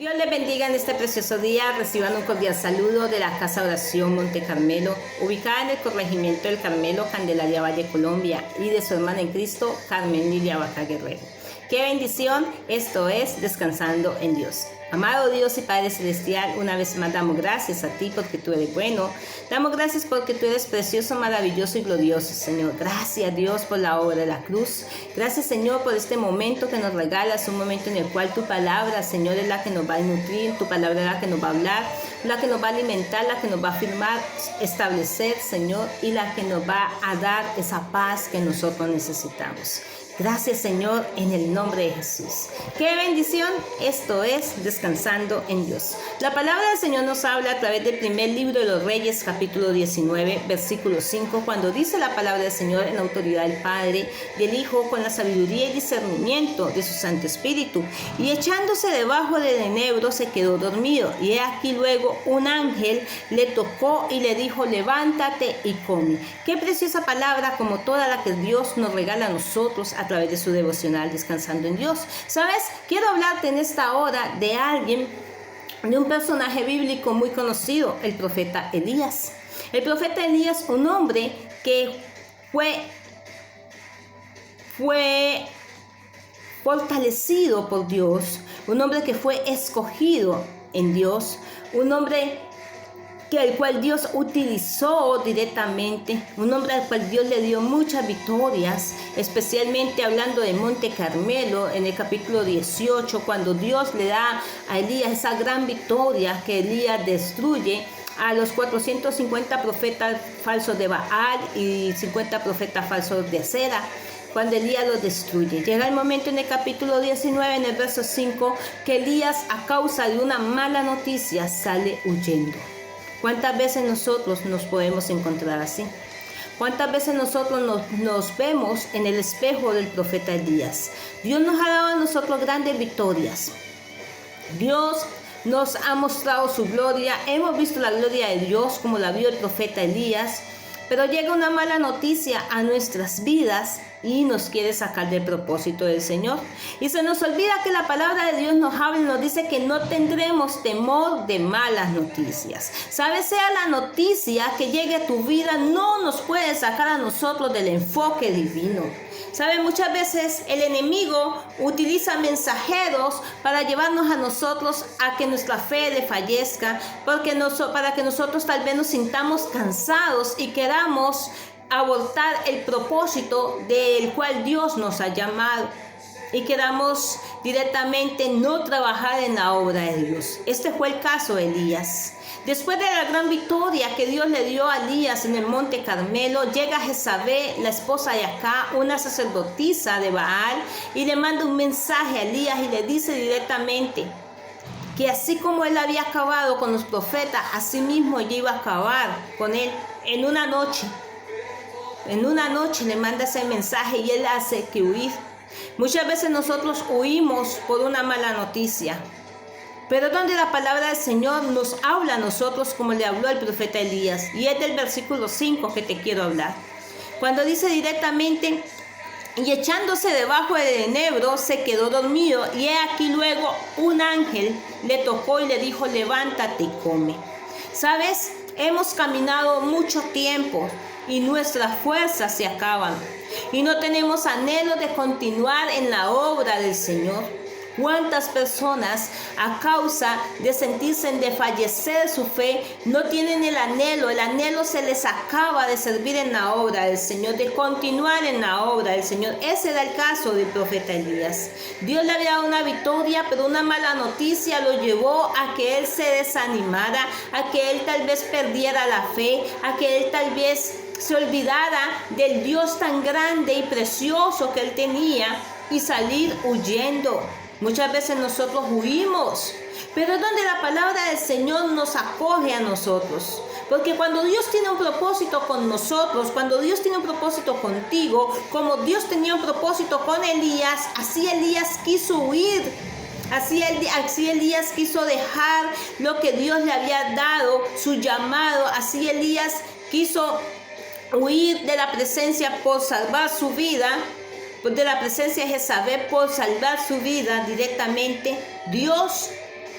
Dios les bendiga en este precioso día. Reciban un cordial saludo de la Casa de Oración Monte Carmelo, ubicada en el corregimiento del Carmelo, Candelaria, Valle, Colombia, y de su hermana en Cristo, Carmen Lilia Vaca Guerrero. ¡Qué bendición! Esto es Descansando en Dios. Amado Dios y Padre Celestial, una vez más damos gracias a ti porque tú eres bueno. Damos gracias porque tú eres precioso, maravilloso y glorioso, Señor. Gracias, Dios, por la obra de la cruz. Gracias, Señor, por este momento que nos regalas, un momento en el cual tu palabra, Señor, es la que nos va a nutrir, tu palabra es la que nos va a hablar, la que nos va a alimentar, la que nos va a afirmar, establecer, Señor, y la que nos va a dar esa paz que nosotros necesitamos. Gracias, Señor, en el nombre de Jesús. ¡Qué bendición! Esto es Descansando en Dios. La palabra del Señor nos habla a través del primer libro de los Reyes, capítulo 19, versículo 5, cuando dice la palabra del Señor en la autoridad del Padre, del Hijo, con la sabiduría y discernimiento de su Santo Espíritu. Y echándose debajo del enebro se quedó dormido. Y he aquí luego un ángel le tocó y le dijo: levántate y come. Qué preciosa palabra, como toda la que Dios nos regala a nosotros a través de su devocional Descansando en Dios. ¿Sabes? Quiero hablarte en esta hora de alguien, de un personaje bíblico muy conocido, el profeta Elías. El profeta Elías, un hombre que fue fortalecido por Dios, un hombre que fue escogido en Dios, un hombre el cual Dios utilizó directamente, un hombre al cual Dios le dio muchas victorias, especialmente hablando de Monte Carmelo, en el capítulo 18, cuando Dios le da a Elías esa gran victoria que Elías destruye a los 450 profetas falsos de Baal y 50 profetas falsos de Acera. Cuando Elías los destruye, llega el momento en el capítulo 19, en el verso 5, que Elías, a causa de una mala noticia, sale huyendo. ¿Cuántas veces nosotros nos podemos encontrar así? ¿Cuántas veces nosotros nos vemos en el espejo del profeta Elías? Dios nos ha dado a nosotros grandes victorias. Dios nos ha mostrado su gloria. Hemos visto la gloria de Dios como la vio el profeta Elías. Pero llega una mala noticia a nuestras vidas y nos quiere sacar del propósito del Señor. Y se nos olvida que la palabra de Dios nos habla y nos dice que no tendremos temor de malas noticias. ¿Sabes? Sea la noticia que llegue a tu vida, no nos puede sacar a nosotros del enfoque divino. ¿Sabes? Muchas veces el enemigo utiliza mensajeros para llevarnos a nosotros a que nuestra fe desfallezca, para que nosotros tal vez nos sintamos cansados y queramos abortar el propósito del cual Dios nos ha llamado y queramos directamente no trabajar en la obra de Dios. Este fue el caso de Elías. Después de la gran victoria que Dios le dio a Elías en el Monte Carmelo, llega Jezabel, la esposa de Acá, una sacerdotisa de Baal, y le manda un mensaje a Elías y le dice directamente que así como él había acabado con los profetas, así mismo ella iba a acabar con él en una noche. En una noche le manda ese mensaje y él hace que huir. Muchas veces nosotros huimos por una mala noticia. Pero donde la palabra del Señor nos habla a nosotros como le habló al profeta Elías. Y es del versículo 5 que te quiero hablar. Cuando dice directamente: y echándose debajo del enebro se quedó dormido. Y he aquí luego un ángel le tocó y le dijo: levántate y come. ¿Sabes? Hemos caminado mucho tiempo y nuestras fuerzas se acaban. Y no tenemos anhelo de continuar en la obra del Señor. ¿Cuántas personas, a causa de sentirse en desfallecer su fe, no tienen el anhelo? El anhelo se les acaba de servir en la obra del Señor, de continuar en la obra del Señor. Ese era el caso del profeta Elías. Dios le había dado una victoria, pero una mala noticia lo llevó a que él se desanimara, a que él tal vez perdiera la fe, a que él tal vez se olvidara del Dios tan grande y precioso que él tenía y salir huyendo. Muchas veces nosotros huimos, pero es donde la palabra del Señor nos acoge a nosotros. Porque cuando Dios tiene un propósito con nosotros, cuando Dios tiene un propósito contigo, como Dios tenía un propósito con Elías, así Elías quiso huir. Así Elías quiso dejar lo que Dios le había dado, su llamado. Así Elías quiso huir de la presencia por salvar su vida. De la presencia de Jezabel por salvar su vida directamente. Dios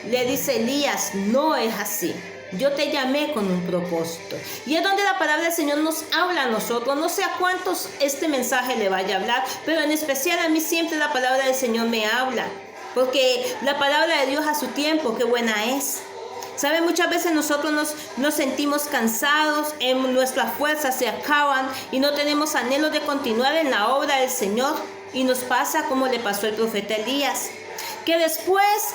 le dice Elías, no es así. Yo te llamé con un propósito. Y es donde la palabra del Señor nos habla a nosotros. No sé a cuántos este mensaje le vaya a hablar, pero en especial a mí siempre la palabra del Señor me habla. Porque la palabra de Dios a su tiempo, qué buena es. ¿Saben? Muchas veces nosotros nos sentimos cansados, nuestras fuerzas se acaban y no tenemos anhelo de continuar en la obra del Señor. Y nos pasa como le pasó al profeta Elías, que después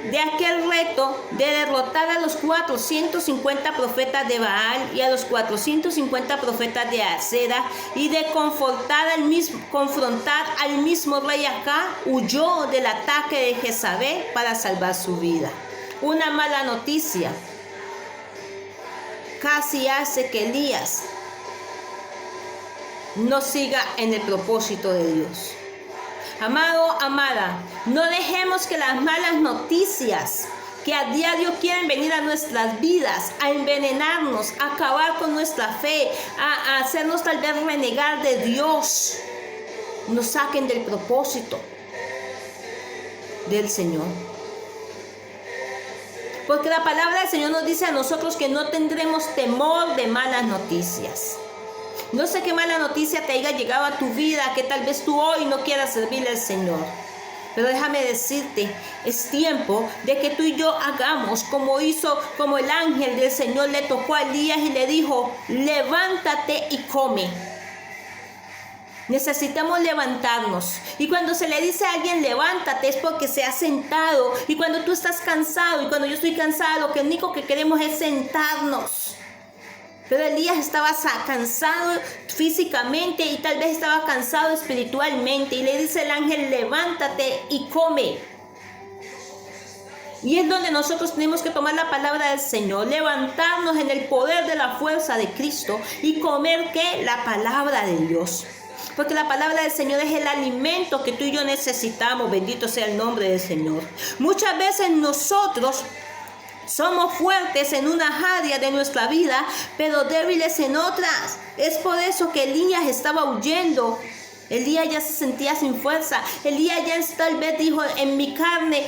de aquel reto de derrotar a los 450 profetas de Baal y a los 450 profetas de Acera y de confrontar al mismo rey Acab, huyó del ataque de Jezabel para salvar su vida. Una mala noticia casi hace que Elías no siga en el propósito de Dios. Amado, amada, no dejemos que las malas noticias que a diario quieren venir a nuestras vidas, a envenenarnos, a acabar con nuestra fe, a hacernos tal vez renegar de Dios, nos saquen del propósito del Señor. Porque la palabra del Señor nos dice a nosotros que no tendremos temor de malas noticias. No sé qué mala noticia te haya llegado a tu vida, que tal vez tú hoy no quieras servirle al Señor. Pero déjame decirte, es tiempo de que tú y yo hagamos como el ángel del Señor le tocó a Elías y le dijo, levántate y come. Necesitamos levantarnos. Y cuando se le dice a alguien levántate es porque se ha sentado. Y cuando tú estás cansado y cuando yo estoy cansada, lo único que queremos es sentarnos. Pero Elías estaba cansado físicamente y tal vez estaba cansado espiritualmente. Y le dice el ángel, levántate y come. Y es donde nosotros tenemos que tomar la palabra del Señor, levantarnos en el poder de la fuerza de Cristo y comer ¿qué? La palabra de Dios. Porque la palabra del Señor es el alimento que tú y yo necesitamos. Bendito sea el nombre del Señor. Muchas veces nosotros somos fuertes en unas áreas de nuestra vida, pero débiles en otras. Es por eso que Elías estaba huyendo. Elías ya se sentía sin fuerza. Elías ya tal vez dijo, en mi carne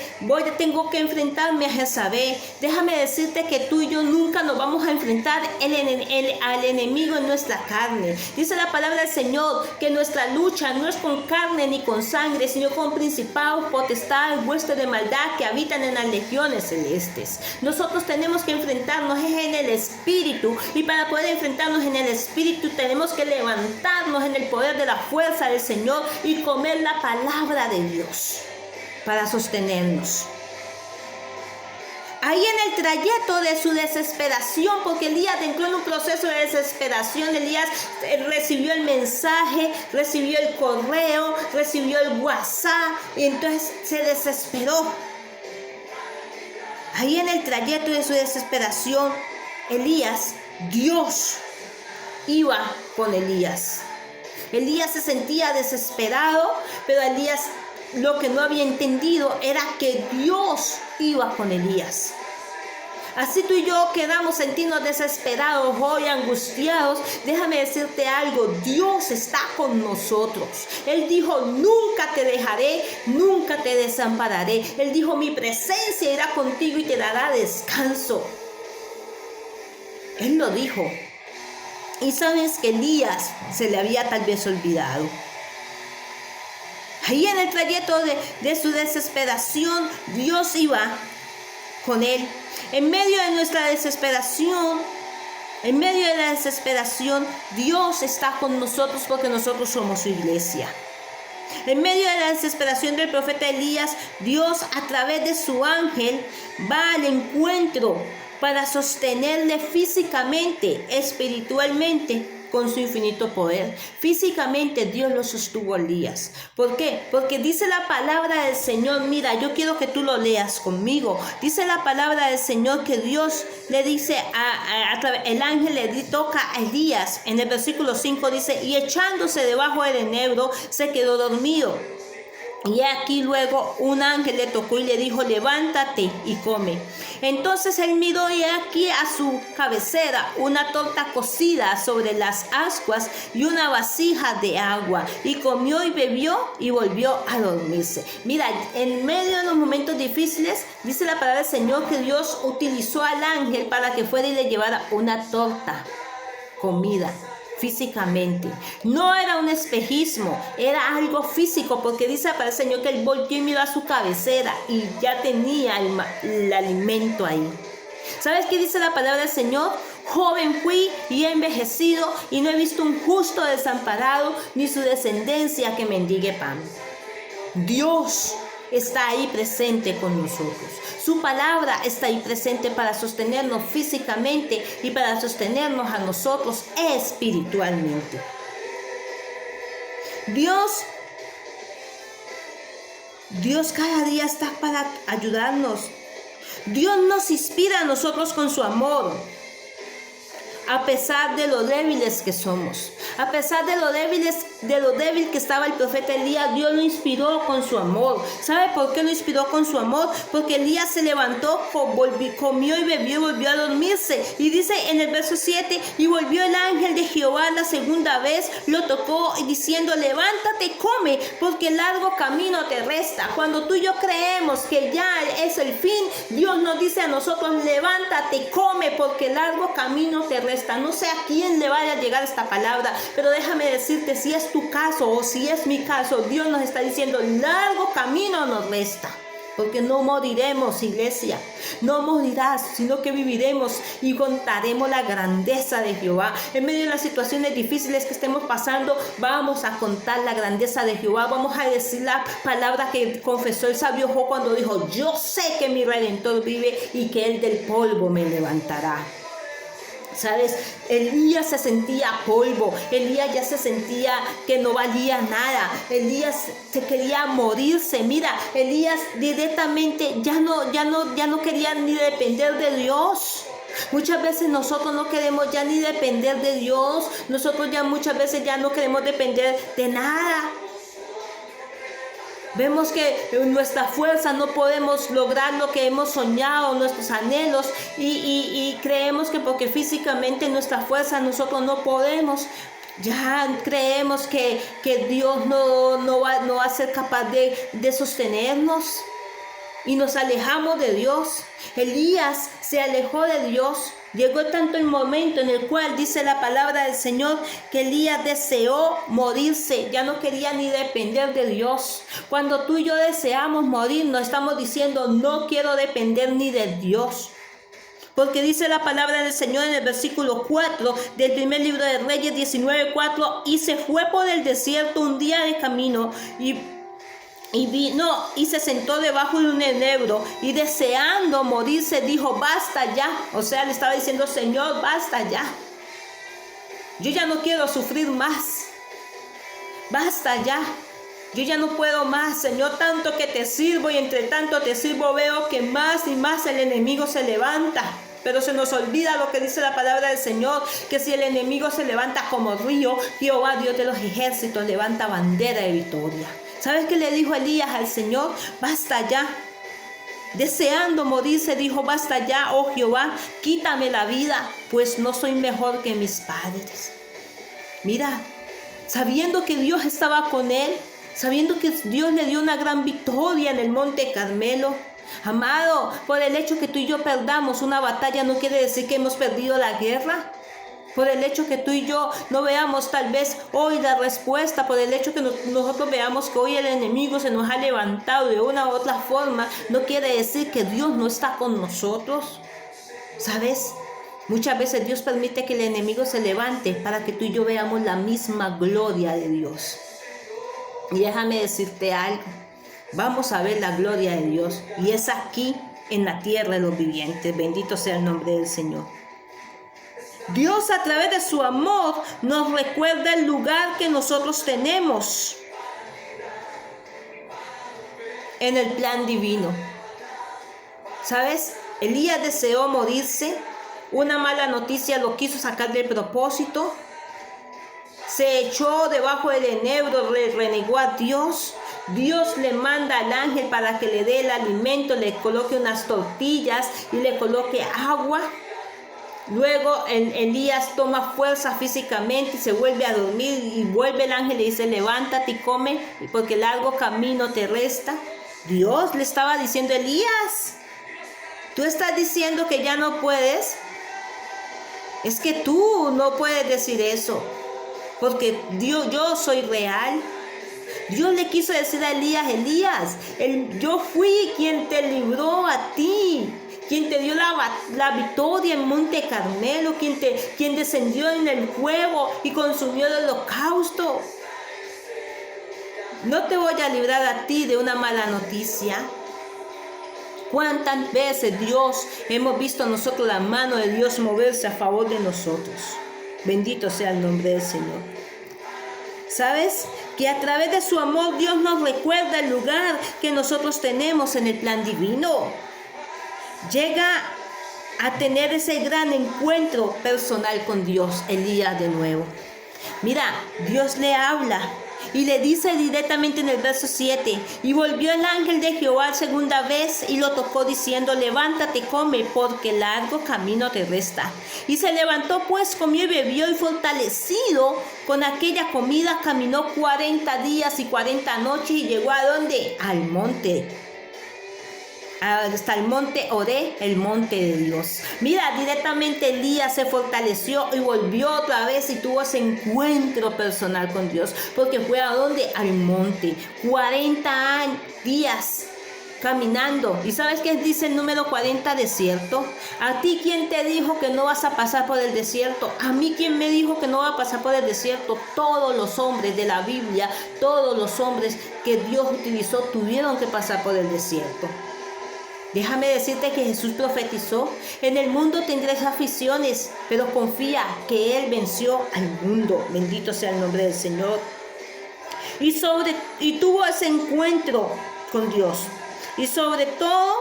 tengo que enfrentarme a Jezabel. Déjame decirte que tú y yo nunca nos vamos a enfrentar al enemigo en nuestra carne. Dice la palabra del Señor que nuestra lucha no es con carne ni con sangre, sino con principados, potestades, huestes de maldad que habitan en las legiones celestes. Nosotros tenemos que enfrentarnos en el Espíritu, y para poder enfrentarnos en el Espíritu tenemos que levantarnos en el poder de la fuerza del Señor y comer la palabra de Dios para sostenernos. Ahí en el trayecto de su desesperación, porque Elías entró en un proceso de desesperación, Elías recibió el mensaje, recibió el correo, recibió el WhatsApp y entonces se desesperó. Ahí en el trayecto de su desesperación, Dios iba con Elías. Elías se sentía desesperado, pero Elías lo que no había entendido era que Dios iba con Elías. Así tú y yo quedamos sentirnos desesperados hoy, angustiados. Déjame decirte algo, Dios está con nosotros. Él dijo, nunca te dejaré, nunca te desampararé. Él dijo, mi presencia irá contigo y te dará descanso. Él lo dijo. Y sabes que Elías se le había tal vez olvidado. Ahí en el trayecto de su desesperación, Dios iba con él. En medio de nuestra desesperación, Dios está con nosotros porque nosotros somos su iglesia. En medio de la desesperación del profeta Elías, Dios a través de su ángel va al encuentro para sostenerle físicamente, espiritualmente, con su infinito poder. Físicamente Dios lo sostuvo a Elías. ¿Por qué? Porque dice la palabra del Señor, mira, yo quiero que tú lo leas conmigo. Dice la palabra del Señor que Dios le dice, el ángel le toca a Elías. En el versículo 5 dice, y echándose debajo del enebro, se quedó dormido. Y aquí luego un ángel le tocó y le dijo, levántate y come. Entonces él miró y aquí a su cabecera una torta cocida sobre las ascuas y una vasija de agua. Y comió y bebió y volvió a dormirse. Mira, en medio de los momentos difíciles, dice la palabra del Señor que Dios utilizó al ángel para que fuera y le llevara una torta, comida. Físicamente, no era un espejismo, era algo físico, porque dice para el Señor que él volteó y miró a su cabecera y ya tenía el alimento ahí. ¿Sabes qué dice la palabra del Señor? Joven fui y he envejecido y no he visto un justo desamparado ni su descendencia que mendigue pan. Dios está ahí presente con nosotros. Su palabra está ahí presente para sostenernos físicamente y para sostenernos a nosotros espiritualmente. Dios cada día está para ayudarnos. Dios nos inspira a nosotros con su amor. A pesar de lo débiles que somos, a pesar de lo débil que estaba el profeta Elías, Dios lo inspiró con su amor. ¿Sabe por qué lo inspiró con su amor? Porque Elías se levantó, comió y bebió y volvió a dormirse. Y dice en el verso 7, y volvió el ángel de Jehová la segunda vez, lo tocó diciendo, levántate, come, porque el largo camino te resta. Cuando tú y yo creemos que ya es el fin, Dios nos dice a nosotros, levántate, come, porque el largo camino te resta. No sé a quién le vaya a llegar esta palabra, pero déjame decirte, si es tu caso o si es mi caso, Dios nos está diciendo, largo camino nos resta. Porque no moriremos, iglesia, no morirás, sino que viviremos y contaremos la grandeza de Jehová. En medio de las situaciones difíciles que estemos pasando, vamos a contar la grandeza de Jehová. Vamos a decir la palabra que confesó el sabio Job cuando dijo, yo sé que mi Redentor vive y que él del polvo me levantará. ¿Sabes? Elías se sentía polvo, Elías ya se sentía que no valía nada, Elías se quería morirse. Mira, Elías directamente ya no quería ni depender de Dios. Muchas veces nosotros no queremos ya ni depender de Dios, nosotros ya muchas veces ya no queremos depender de nada. Vemos que en nuestra fuerza no podemos lograr lo que hemos soñado, nuestros anhelos, y creemos que porque físicamente nuestra fuerza nosotros no podemos. Ya creemos que Dios no va a ser capaz de sostenernos y nos alejamos de Dios. Elías se alejó de Dios. Llegó tanto el momento en el cual dice la palabra del Señor que Elías deseó morirse, ya no quería ni depender de Dios. Cuando tú y yo deseamos morir, nos estamos diciendo, no quiero depender ni de Dios. Porque dice la palabra del Señor en el versículo 4 del primer libro de Reyes 19:4, y se fue por el desierto un día de camino y vino y se sentó debajo de un enebro y deseando morirse dijo, basta ya. O sea, le estaba diciendo, Señor, basta ya. Yo ya no quiero sufrir más. Basta ya. Yo ya no puedo más, Señor, tanto que te sirvo y entre tanto te sirvo veo que más y más el enemigo se levanta. Pero se nos olvida lo que dice la palabra del Señor, que si el enemigo se levanta como río, Jehová, Dios de los ejércitos, levanta bandera de victoria. ¿Sabes qué le dijo Elías al Señor? Basta ya. Deseando morirse, dijo, basta ya, oh Jehová, quítame la vida, pues no soy mejor que mis padres. Mira, sabiendo que Dios estaba con él, sabiendo que Dios le dio una gran victoria en el monte Carmelo. Amado, por el hecho que tú y yo perdamos una batalla no quiere decir que hemos perdido la guerra. Por el hecho que tú y yo no veamos tal vez hoy la respuesta, por el hecho que nosotros veamos que hoy el enemigo se nos ha levantado de una u otra forma, no quiere decir que Dios no está con nosotros. ¿Sabes? Muchas veces Dios permite que el enemigo se levante para que tú y yo veamos la misma gloria de Dios. Y déjame decirte algo. Vamos a ver la gloria de Dios. Y es aquí en la tierra de los vivientes. Bendito sea el nombre del Señor. Dios a través de su amor nos recuerda el lugar que nosotros tenemos en el plan divino. ¿Sabes? Elías deseó morirse. Una mala noticia lo quiso sacar del propósito. Se echó debajo del enebro, renegó a Dios. Dios le manda al ángel para que le dé el alimento, le coloque unas tortillas y le coloque agua. Luego Elías toma fuerza físicamente y se vuelve a dormir y vuelve el ángel y le dice, levántate y come porque largo camino te resta. Dios le estaba diciendo, Elías, tú estás diciendo que ya no puedes. Es que tú no puedes decir eso, porque yo soy real. Dios le quiso decir a Elías, yo fui quien te libró a ti, quien te dio la victoria en Monte Carmelo, quien descendió en el fuego y consumió el holocausto. No te voy a librar a ti de una mala noticia. ¿Cuántas veces hemos visto nosotros la mano de Dios moverse a favor de nosotros? Bendito sea el nombre del Señor. ¿Sabes? Que a través de su amor Dios nos recuerda el lugar que nosotros tenemos en el plan divino. Llega a tener ese gran encuentro personal con Dios, Elías de nuevo. Mira, Dios le habla y le dice directamente en el verso 7, y volvió el ángel de Jehová segunda vez y lo tocó diciendo, levántate, come, porque largo camino te resta. Y se levantó pues, comió y bebió, y fortalecido con aquella comida caminó 40 días y 40 noches y llegó ¿a dónde? Al monte. Hasta el monte Oré, el monte de Dios. Mira, directamente Elías se fortaleció y volvió otra vez y tuvo ese encuentro personal con Dios, porque fue ¿a dónde? Al monte. 40 días caminando. ¿Y sabes qué dice el número 40? Desierto. ¿A ti quién te dijo que no vas a pasar por el desierto? ¿A mí quién me dijo que no va a pasar por el desierto? Todos los hombres de la Biblia, todos los hombres que Dios utilizó tuvieron que pasar por el desierto. Déjame decirte que Jesús profetizó, en el mundo tendréis aflicciones, pero confía que Él venció al mundo. Bendito sea el nombre del Señor. Y tuvo ese encuentro con Dios. Y sobre todo,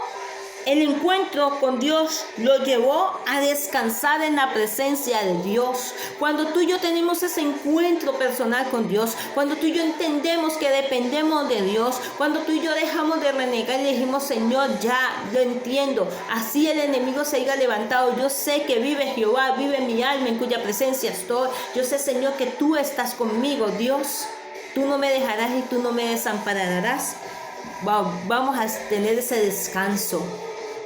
el encuentro con Dios lo llevó a descansar en la presencia de Dios. Cuando tú y yo tenemos ese encuentro personal con Dios, cuando tú y yo entendemos que dependemos de Dios, cuando tú y yo dejamos de renegar y le dijimos, Señor, ya, lo entiendo, así el enemigo se haya levantado, yo sé que vive Jehová, vive mi alma en cuya presencia estoy, yo sé, Señor, que tú estás conmigo, Dios, tú no me dejarás y tú no me desampararás. Vamos a tener ese descanso.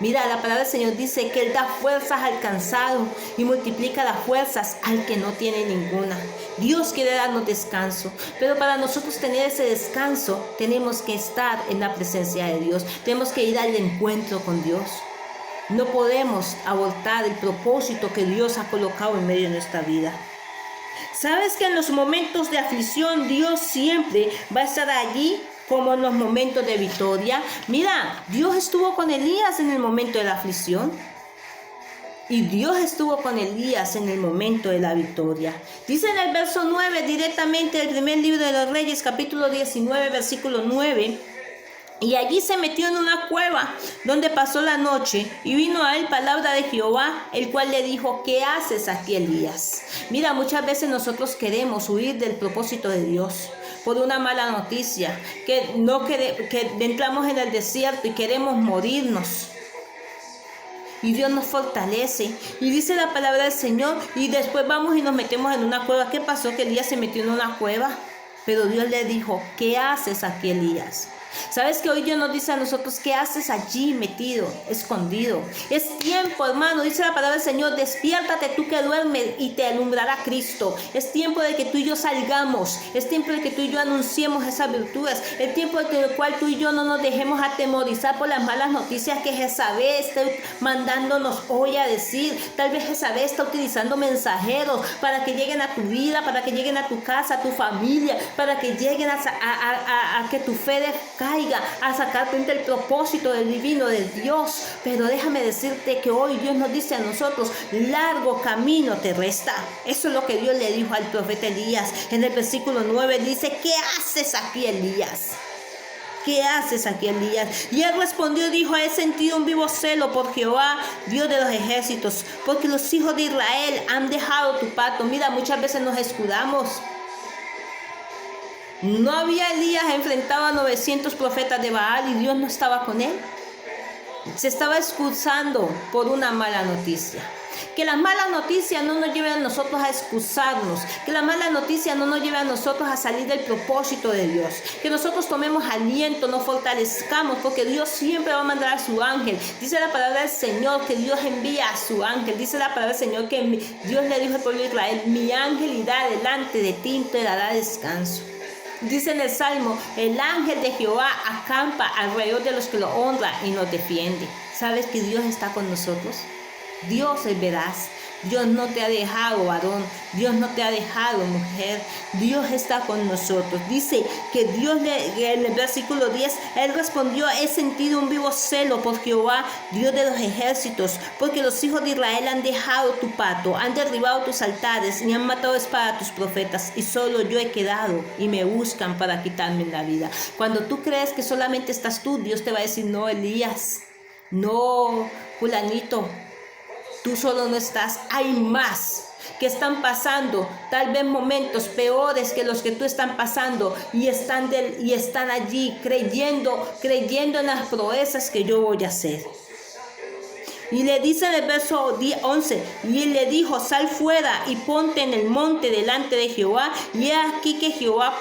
Mira, la palabra del Señor dice que Él da fuerzas al cansado y multiplica las fuerzas al que no tiene ninguna. Dios quiere darnos descanso, pero para nosotros tener ese descanso tenemos que estar en la presencia de Dios. Tenemos que ir al encuentro con Dios. No podemos abortar el propósito que Dios ha colocado en medio de nuestra vida. ¿Sabes que en los momentos de aflicción Dios siempre va a estar allí? Como en los momentos de victoria. Mira, Dios estuvo con Elías en el momento de la aflicción. Y Dios estuvo con Elías en el momento de la victoria. Dice en el verso 9, directamente del primer libro de los Reyes, capítulo 19, versículo 9. Y allí se metió en una cueva donde pasó la noche y vino a él palabra de Jehová, el cual le dijo, ¿qué haces aquí, Elías? Mira, muchas veces nosotros queremos huir del propósito de Dios por una mala noticia, que entramos en el desierto y queremos morirnos. Y Dios nos fortalece. Y dice la palabra del Señor, y después vamos y nos metemos en una cueva. ¿Qué pasó? Que Elías se metió en una cueva. Pero Dios le dijo, ¿qué haces aquí, Elías? ¿Sabes que hoy Dios nos dice a nosotros, qué haces allí metido, escondido? Es tiempo, hermano, dice la palabra del Señor, despiértate tú que duermes y te alumbrará Cristo. Es tiempo de que tú y yo salgamos, es tiempo de que tú y yo anunciemos esas virtudes, es tiempo en el cual tú y yo no nos dejemos atemorizar por las malas noticias que Jezabel está mandándonos hoy a decir. Tal vez Jezabel está utilizando mensajeros para que lleguen a tu vida, para que lleguen a tu casa, a tu familia, para que lleguen a que tu fe caiga, a sacarte del propósito del divino de Dios. Pero déjame decirte que hoy Dios nos dice a nosotros, largo camino te resta. Eso es lo que Dios le dijo al profeta Elías. En el versículo 9 dice, ¿qué haces aquí, Elías? ¿Qué haces aquí, Elías? Y él respondió y dijo, he sentido un vivo celo por Jehová, Dios de los ejércitos, porque los hijos de Israel han dejado tu pacto. Mira, muchas veces nos escudamos. ¿No había Elías enfrentado a 900 profetas de Baal y Dios no estaba con él? Se estaba excusando por una mala noticia. Que las malas noticias no nos lleven a nosotros a excusarnos. Que las malas noticias no nos lleven a nosotros a salir del propósito de Dios. Que nosotros tomemos aliento, nos fortalezcamos, porque Dios siempre va a mandar a su ángel. Dice la palabra del Señor que Dios envía a su ángel. Dice la palabra del Señor que Dios le dijo al pueblo de Israel: mi ángel irá delante de ti y te dará descanso. Dice en el Salmo: el ángel de Jehová acampa alrededor de los que lo honran y nos defiende. ¿Sabes que Dios está con nosotros? Dios es veraz. Dios no te ha dejado, varón. Dios no te ha dejado, mujer. Dios está con nosotros. Dice que Dios, en el versículo 10, Él respondió: he sentido un vivo celo por Jehová, Dios de los ejércitos, porque los hijos de Israel han dejado tu pacto, han derribado tus altares y han matado a espada a tus profetas, y solo yo he quedado y me buscan para quitarme la vida. Cuando tú crees que solamente estás tú, Dios te va a decir: no, Elías, no, fulanito, tú solo no estás, hay más que están pasando, tal vez momentos peores que los que tú están pasando, y están allí creyendo en las proezas que yo voy a hacer. Y le dice en el verso 11, y le dijo: sal fuera y ponte en el monte delante de Jehová. Y he aquí que Jehová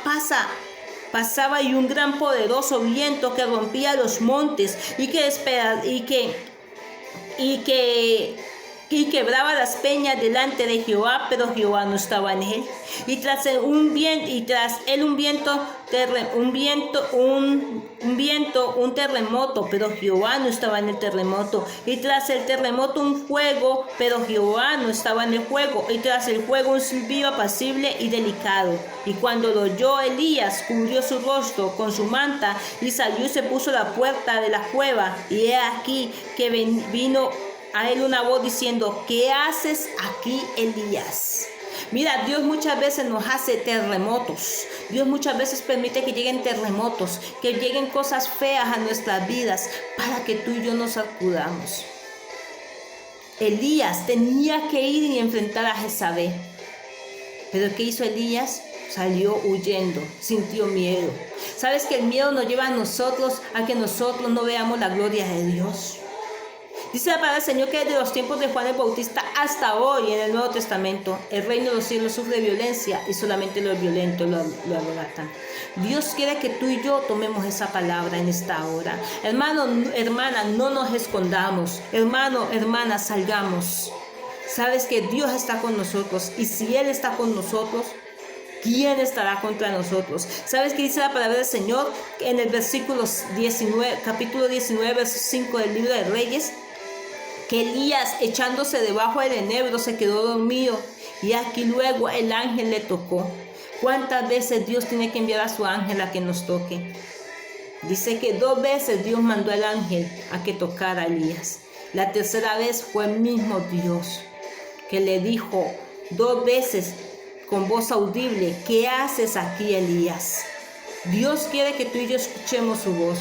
pasaba, y un gran poderoso viento que rompía los montes y quebraba las peñas delante de Jehová, pero Jehová no estaba en él. Y tras él un terremoto, pero Jehová no estaba en el terremoto. Y tras el terremoto un fuego, pero Jehová no estaba en el fuego. Y tras el fuego un silbido apacible y delicado. Y cuando lo oyó Elías, cubrió su rostro con su manta y salió y se puso a la puerta de la cueva. Y he aquí que vino a él una voz diciendo: ¿qué haces aquí, Elías? Mira, Dios muchas veces nos hace terremotos. Dios muchas veces permite que lleguen terremotos, que lleguen cosas feas a nuestras vidas, para que tú y yo nos sacudamos. Elías tenía que ir y enfrentar a Jezabel. ¿Pero qué hizo Elías? Salió huyendo, sintió miedo. ¿Sabes que el miedo nos lleva a nosotros a que nosotros no veamos la gloria de Dios? Dice la palabra del Señor que desde los tiempos de Juan el Bautista hasta hoy en el Nuevo Testamento, el reino de los cielos sufre violencia y solamente los violentos lo arrebatan. Dios quiere que tú y yo tomemos esa palabra en esta hora. Hermano, hermana, no nos escondamos. Hermano, hermana, salgamos. Sabes que Dios está con nosotros, y si Él está con nosotros, ¿quién estará contra nosotros? ¿Sabes qué dice la palabra del Señor en el capítulo 19, verso 5 del libro de Reyes? Que Elías, echándose debajo del enebro, se quedó dormido, y aquí luego el ángel le tocó. ¿Cuántas veces Dios tiene que enviar a su ángel a que nos toque? Dice que 2 veces Dios mandó al ángel a que tocara a Elías. La tercera vez fue el mismo Dios que le dijo 2 veces con voz audible: ¿qué haces aquí, Elías? Dios quiere que tú y yo escuchemos su voz.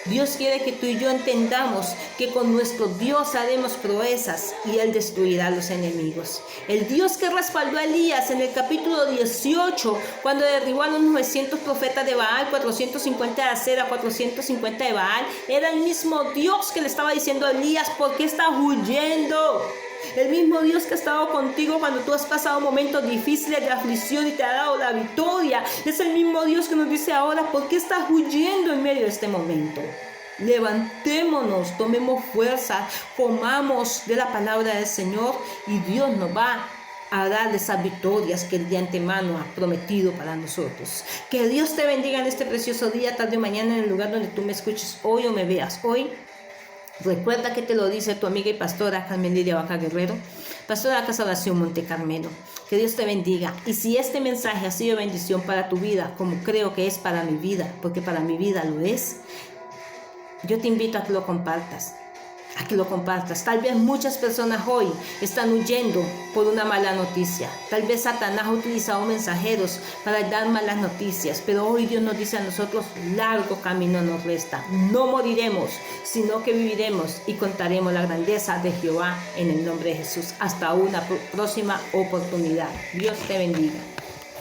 Dios quiere que tú y yo entendamos que con nuestro Dios haremos proezas y Él destruirá a los enemigos. El Dios que respaldó a Elías en el capítulo 18, cuando derribó a los 900 profetas de Baal, 450 de Acera, 450 de Baal, era el mismo Dios que le estaba diciendo a Elías: ¿por qué estás huyendo? El mismo Dios que ha estado contigo cuando tú has pasado momentos difíciles de aflicción y te ha dado la victoria. Es el mismo Dios que nos dice ahora: ¿por qué estás huyendo en medio de este momento? Levantémonos, tomemos fuerza, comamos de la palabra del Señor, y Dios nos va a dar esas victorias que Él de antemano ha prometido para nosotros. Que Dios te bendiga en este precioso día, tarde o mañana, en el lugar donde tú me escuches hoy o me veas hoy. Recuerda que te lo dice tu amiga y pastora Carmen Lidia Vaca Guerrero, pastora de Casa Oración Monte Carmelo. Que Dios te bendiga. Y si este mensaje ha sido bendición para tu vida, como creo que es para mi vida, porque para mi vida lo es, yo te invito a que lo compartas. Tal vez muchas personas hoy están huyendo por una mala noticia. Tal vez Satanás ha utilizado mensajeros para dar malas noticias, pero hoy Dios nos dice a nosotros: largo camino nos resta. No moriremos, sino que viviremos y contaremos la grandeza de Jehová en el nombre de Jesús. Hasta una próxima oportunidad. Dios te bendiga.